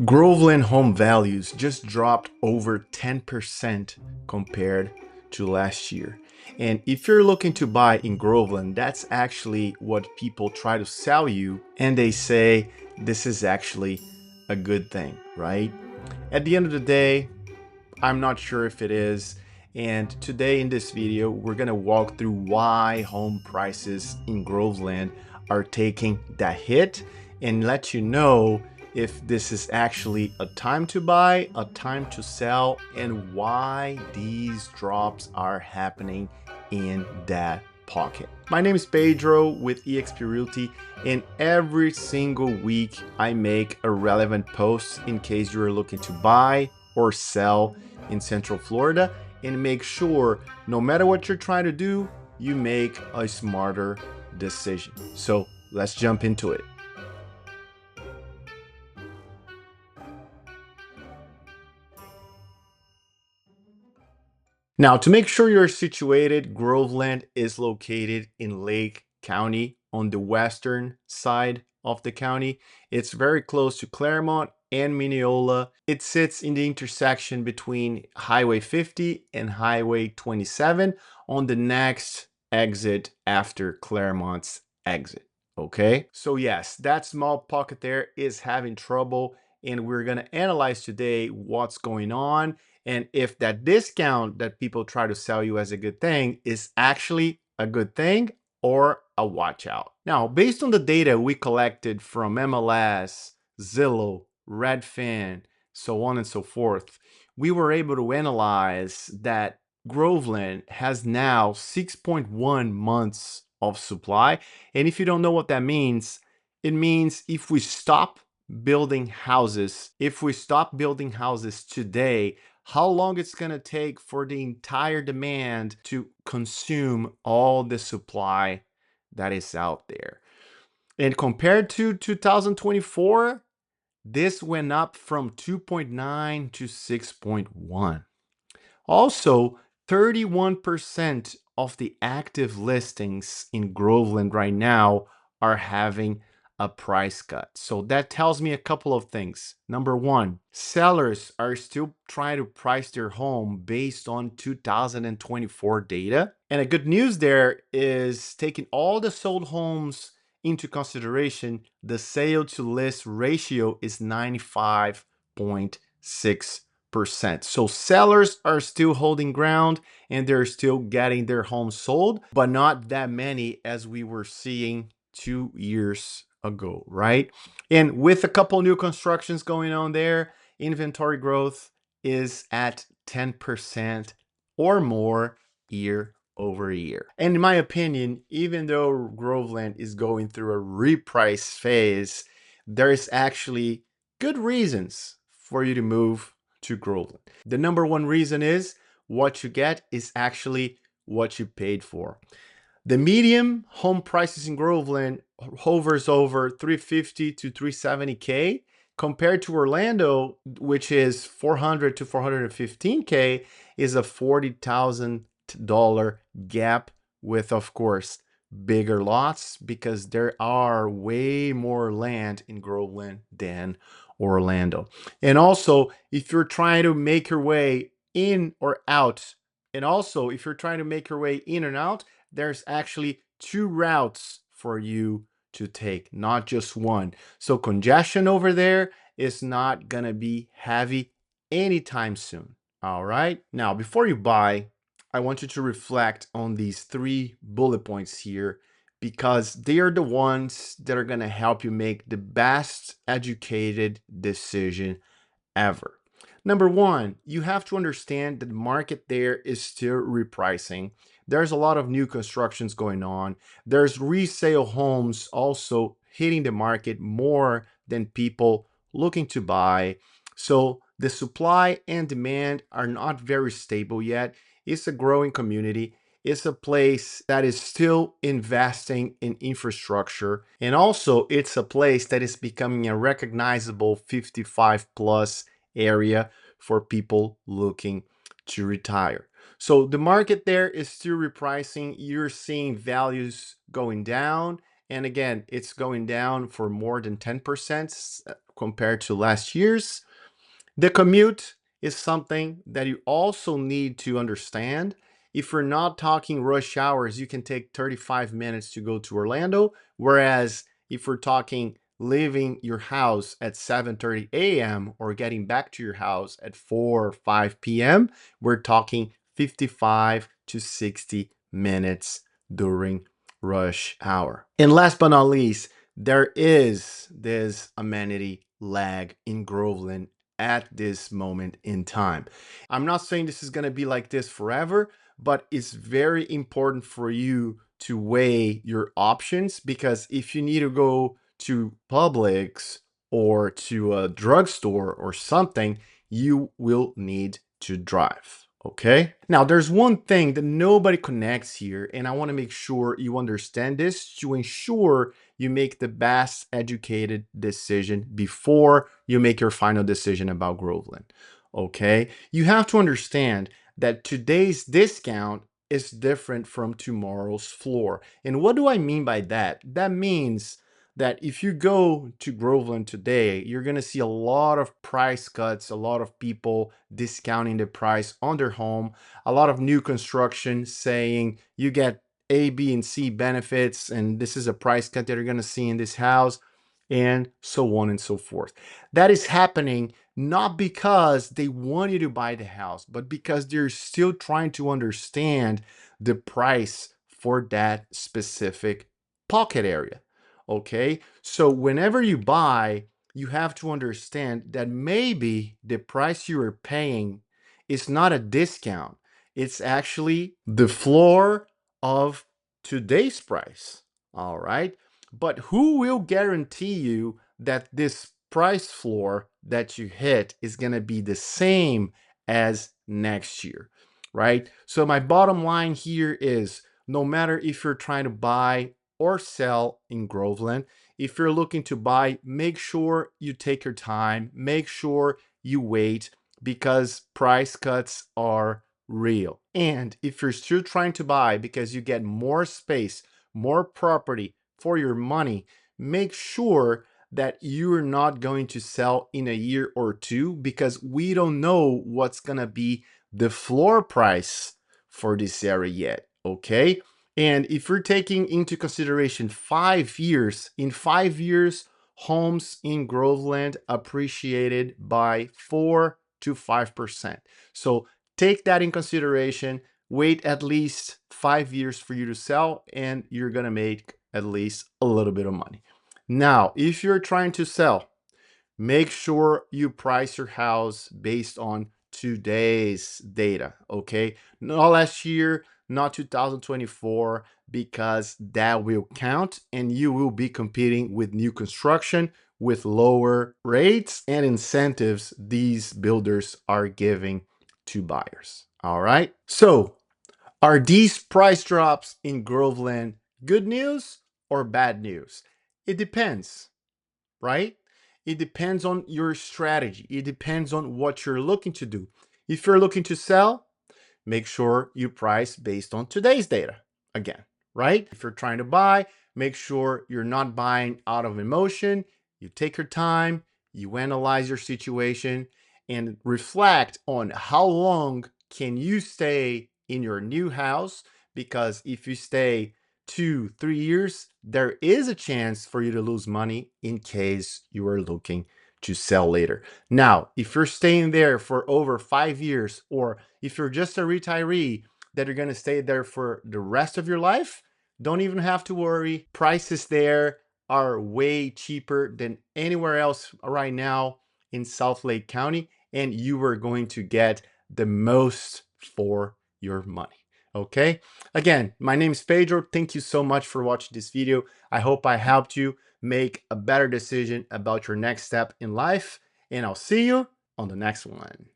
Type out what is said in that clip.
Groveland home values just dropped over 10% compared to last year. And if you're looking to buy in Groveland, that's actually what people try to sell you, and they say this is actually a good thing, right? At the end of the day, I'm not sure if it is. And today in this video, we're gonna walk through why home prices in Groveland are taking that hit and let you know if this is actually a time to buy, a time to sell, and why these drops are happening in that pocket. My name is Pedro with eXp Realty, and every single week I make a relevant post in case you're looking to buy or sell in Central Florida, and make sure no matter what you're trying to do, you make a smarter decision. So let's jump into it. Now, to make sure you're situated, Groveland is located in Lake County on the western side of the county. It's very close to Claremont and Mineola. It sits in the intersection between Highway 50 and Highway 27 on the next exit after Claremont's exit. Okay, so yes, that small pocket there is having trouble, and we're going to analyze today what's going on and if that discount that people try to sell you as a good thing is actually a good thing or a watch out. Now, based on the data we collected from MLS, Zillow, Redfin, so on and so forth, we were able to analyze that Groveland has now 6.1 months of supply. And if you don't know what that means, it means if we stop building houses, today, how long it's going to take for the entire demand to consume all the supply that is out there. And compared to 2024, this went up from 2.9 to 6.1. Also, 31% of the active listings in Groveland right now are having a price cut. So that tells me a couple of things. Number one, sellers are still trying to price their home based on 2024 data. And a good news there is taking all the sold homes into consideration, the sale to list ratio is 95.6%. So sellers are still holding ground and they're still getting their homes sold, but not that many as we were seeing 2 years ago, right? And with a couple new constructions going on there, inventory growth is at 10% or more year over year. And in my opinion, even though Groveland is going through a reprice phase, there's actually good reasons for you to move to Groveland. The number one reason is what you get is actually what you paid for. The median home prices in Groveland hovers over 350 to 370K compared to Orlando, which is 400 to 415K, is a $40,000 gap with, of course, bigger lots because there are way more land in Groveland than Orlando. And also, if you're trying to make your way in or out, and also if you're trying to make your way in and out, there's actually two routes for you to take, not just one. So congestion over there is not gonna be heavy anytime soon. All right. Now, before you buy, I want you to reflect on these 3 bullet points here because they are the ones that are gonna help you make the best educated decision ever. Number one, you have to understand that the market there is still repricing. There's a lot of new constructions going on. There's resale homes also hitting the market more than people looking to buy. So the supply and demand are not very stable yet. It's a growing community. It's a place that is still investing in infrastructure. And also, it's a place that is becoming a recognizable 55 plus area for people looking to retire. So the market there is still repricing. You're seeing values going down And again, it's going down for more than 10% compared to last year's. The commute is something that you also need to understand. If we're not talking rush hours, you can take 35 minutes to go to Orlando. Whereas if we're talking leaving your house at 7:30 a.m. or getting back to your house at 4 or 5 p.m., we're talking 55 to 60 minutes during rush hour. And last but not least, there is this amenity lag in Groveland at this moment in time. I'm not saying this is going to be like this forever, but it's very important for you to weigh your options, because if you need to go to Publix or to a drugstore or something, you will need to drive. Okay. Now, there's one thing that nobody connects here, and I want to make sure you understand this to ensure you make the best educated decision before you make your final decision about Groveland. Okay. You have to understand that today's discount is different from tomorrow's floor. And what do I mean by that? That means that if you go to Groveland today, you're going to see a lot of price cuts, a lot of people discounting the price on their home, a lot of new construction saying you get A, B, and C benefits, and this is a price cut that you're going to see in this house, and so on and so forth. That is happening not because they want you to buy the house, but because they're still trying to understand the price for that specific pocket area. Okay, so whenever you buy, you have to understand that maybe the price you are paying is not a discount. It's actually the floor of today's price. All right. But who will guarantee you that this price floor that you hit is going to be the same as next year? Right. So my bottom line here is, no matter if you're trying to buy or sell in Groveland, if you're looking to buy, make sure you take your time, make sure you wait, because price cuts are real. And if you're still trying to buy because you get more space, more property for your money, make sure that you're not going to sell in a year or two, because we don't know what's going to be the floor price for this area yet. Okay. And if you're taking into consideration 5 years, in 5 years, homes in Groveland appreciated by 4 to 5%. So take that in consideration. Wait at least 5 years for you to sell, and you're going to make at least a little bit of money. Now, if you're trying to sell, make sure you price your house based on today's data, okay? Not last year, not 2024, because that will count and you will be competing with new construction with lower rates and incentives these builders are giving to buyers. All right. So, are these price drops in Groveland good news or bad news? It depends, right? It depends on your strategy. It depends on what you're looking to do. If you're looking to sell, make sure you price based on today's data again, right? If you're trying to buy, make sure you're not buying out of emotion. You take your time, you analyze your situation, and reflect on how long can you stay in your new house, because if you stay 2, 3 years, there is a chance for you to lose money in case you are looking to sell later. Now, if you're staying there for over 5 years, or if you're just a retiree that are going to stay there for the rest of your life, don't even have to worry. Prices there are way cheaper than anywhere else right now in South Lake County, and you are going to get the most for your money. Okay. Again, my name is Pedro. Thank you so much for watching this video. I hope I helped you make a better decision about your next step in life, and I'll see you on the next one.